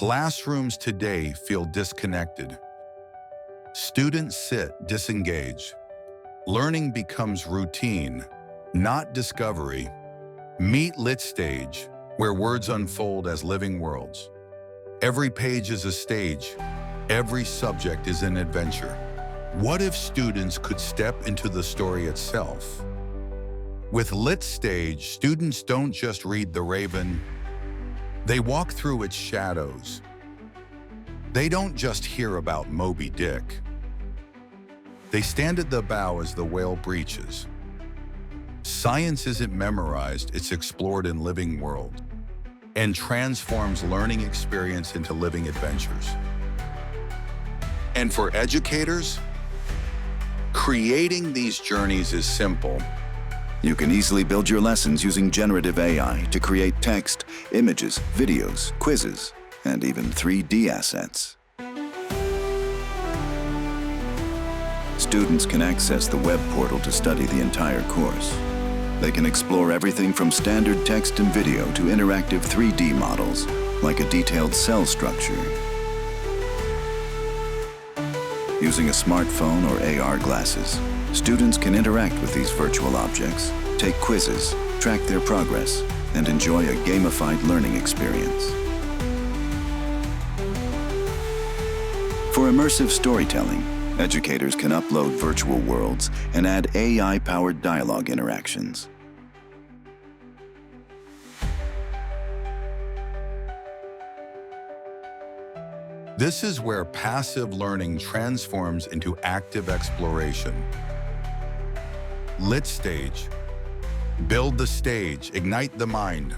Classrooms today feel disconnected. Students sit disengaged. Learning becomes routine, not discovery. Meet LitStage, where words unfold as living worlds. Every page is a stage. Every subject is an adventure. What if students could step into the story itself? With LitStage, students don't just read The Raven, they walk through its shadows. They don't just hear about Moby Dick. They stand at the bow as the whale breaches. Science isn't memorized, it's explored in living world and transforms learning experience into living adventures. And for educators, creating these journeys is simple. You can easily build your lessons using generative AI to create text, images, videos, quizzes, and even 3D assets. Students can access the web portal to study the entire course. They can explore everything from standard text and video to interactive 3D models, like a detailed cell structure. Using a smartphone or AR glasses, students can interact with these virtual objects, take quizzes, track their progress, and enjoy a gamified learning experience. For immersive storytelling, educators can upload virtual worlds and add AI-powered dialogue interactions. This is where passive learning transforms into active exploration. LitStage. Build the stage, ignite the mind.